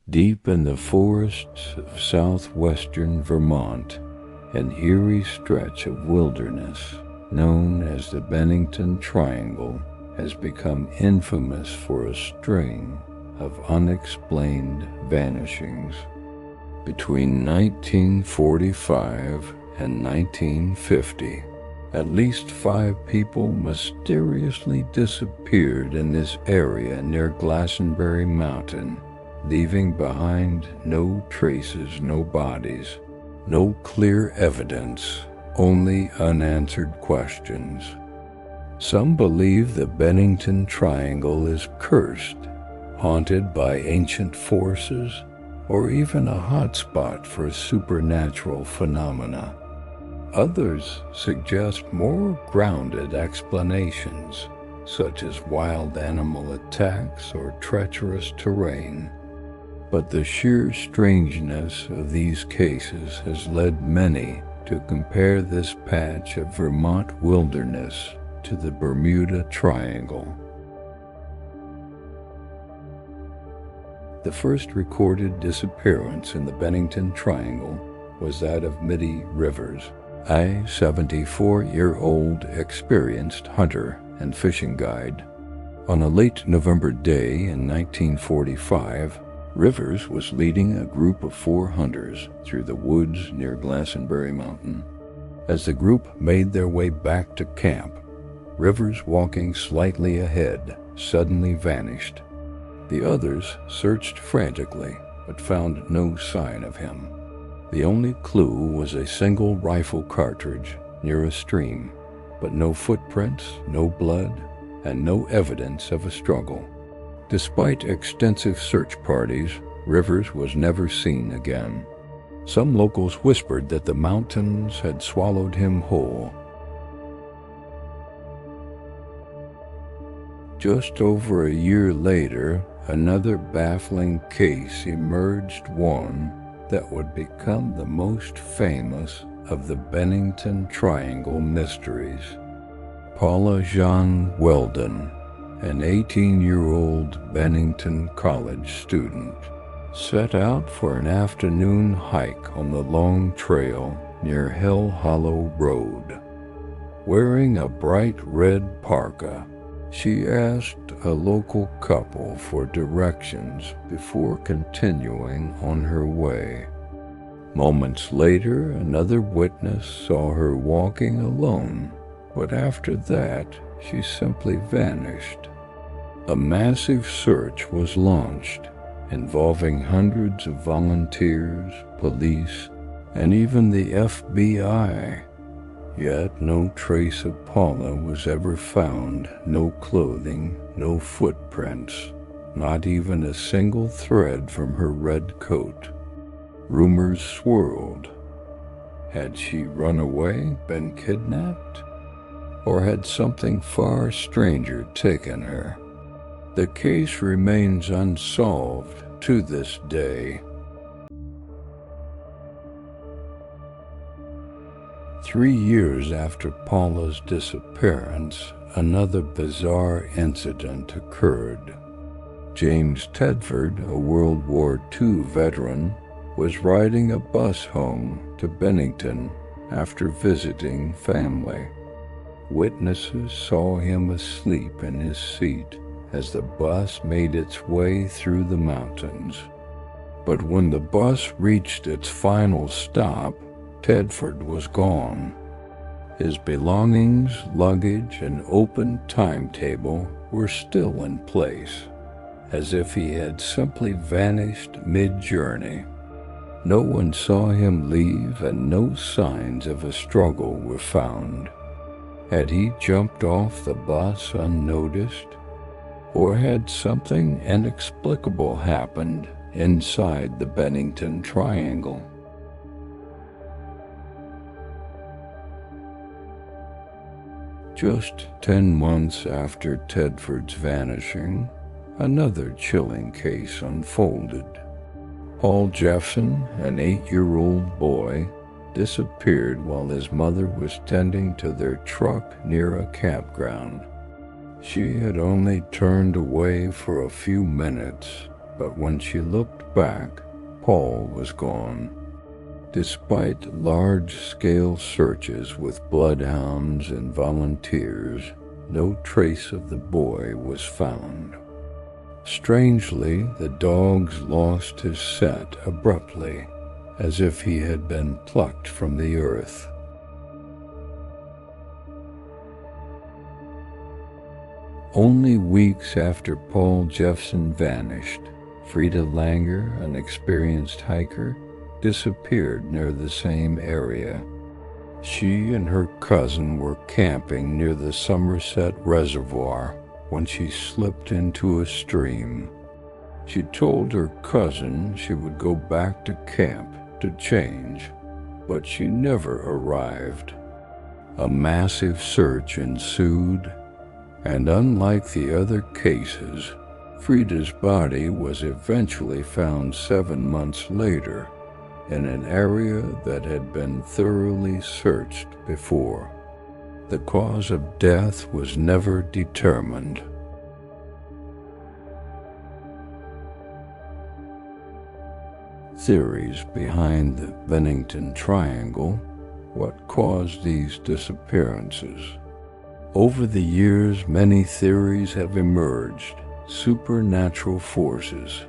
Deep in the forests of southwestern Vermont, an eerie stretch of wilderness known as the Bennington Triangle has become infamous for a string of unexplained vanishings. Between 1945 and 1950, at least 5 people mysteriously disappeared in this area near Glastonbury Mountain, leaving behind no traces, no bodies, no clear evidence, only unanswered questions. Some believe the Bennington Triangle is cursed, haunted by ancient forces, or even a hotspot for supernatural phenomena. Others suggest more grounded explanations, such as wild animal attacks or treacherous terrain. But the sheer strangeness of these cases has led many to compare this patch of Vermont wilderness to the Bermuda Triangle. The first recorded disappearance in the Bennington Triangle was that of Mitty Rivers, a 74-year-old experienced hunter and fishing guide. On a late November day in 1945, Rivers was leading a group of 4 hunters through the woods near Glastonbury Mountain. As the group made their way back to camp, Rivers, walking slightly ahead, suddenly vanished. The others searched frantically, but found no sign of him. The only clue was a single rifle cartridge near a stream, but no footprints, no blood, and no evidence of a struggle. Despite extensive search parties, Rivers was never seen again. Some locals whispered that the mountains had swallowed him whole. Just over a year later, another baffling case emerged, one that would become the most famous of the Bennington Triangle mysteries. Paula Jean Weldon, an 18-year-old Bennington College student, set out for an afternoon hike on the long trail near Hell Hollow Road. Wearing a bright red parka, she asked a local couple for directions before continuing on her way. Moments later, another witness saw her walking alone, but after that, she simply vanished. A massive search was launched, involving hundreds of volunteers, police, and even the FBI. Yet no trace of Paula was ever found, no clothing, no footprints, not even a single thread from her red coat. Rumors swirled. Had she run away, been kidnapped? Or had something far stranger taken her? The case remains unsolved to this day. 3 years after Paula's disappearance, another bizarre incident occurred. James Tedford, a World War II veteran, was riding a bus home to Bennington after visiting family. Witnesses saw him asleep in his seat as the bus made its way through the mountains. But when the bus reached its final stop, Tedford was gone. His belongings, luggage, and open timetable were still in place, as if he had simply vanished mid-journey. No one saw him leave, and no signs of a struggle were found. Had he jumped off the bus unnoticed? Or had something inexplicable happened inside the Bennington Triangle? Just 10 months after Tedford's vanishing, another chilling case unfolded. Paul Jeffson, an 8-year-old boy, disappeared while his mother was tending to their truck near a campground. She had only turned away for a few minutes But when she looked back, Paul was gone. Despite large-scale searches with bloodhounds and volunteers, no trace of the boy was found. Strangely, the dogs lost his scent abruptly, as if he had been plucked from the earth. Only weeks after Paul Jeffson vanished, Frida Langer, an experienced hiker, disappeared near the same area. She and her cousin were camping near the Somerset Reservoir when she slipped into a stream. She told her cousin she would go back to camp to change, but she never arrived. A massive search ensued, and unlike the other cases, Frida's body was eventually found 7 months later in an area that had been thoroughly searched before. The cause of death was never determined. Theories behind the Bennington Triangle. What caused these disappearances? Over the years, many theories have emerged. Supernatural forces.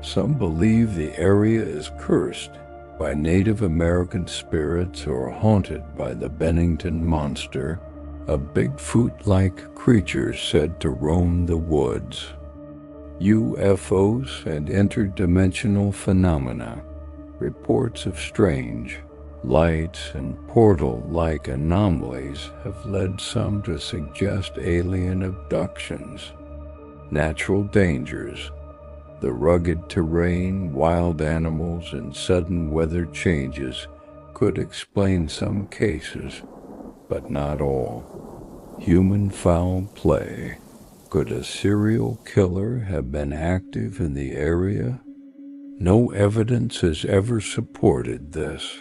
Some believe the area is cursed by Native American spirits or haunted by the Bennington Monster, a Bigfoot-like creature said to roam the woods. UFOs and interdimensional phenomena. Reports of strange lights and portal-like anomalies have led some to suggest alien abductions. Natural dangers. The rugged terrain, wild animals, and sudden weather changes could explain some cases, but not all. Human foul play. Could a serial killer have been active in the area? No evidence has ever supported this.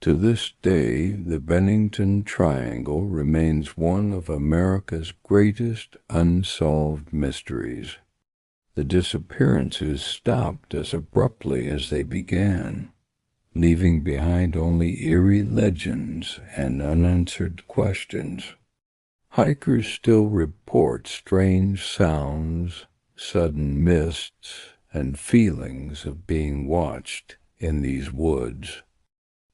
To this day, the Bennington Triangle remains one of America's greatest unsolved mysteries. The disappearances stopped as abruptly as they began, leaving behind only eerie legends and unanswered questions. Hikers still report strange sounds, sudden mists, and feelings of being watched in these woods.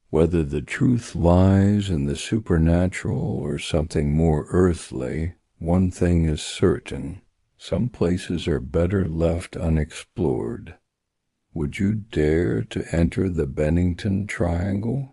Whether the truth lies in the supernatural or something more earthly, one thing is certain. Some places are better left unexplored. Would you dare to enter the Bennington Triangle?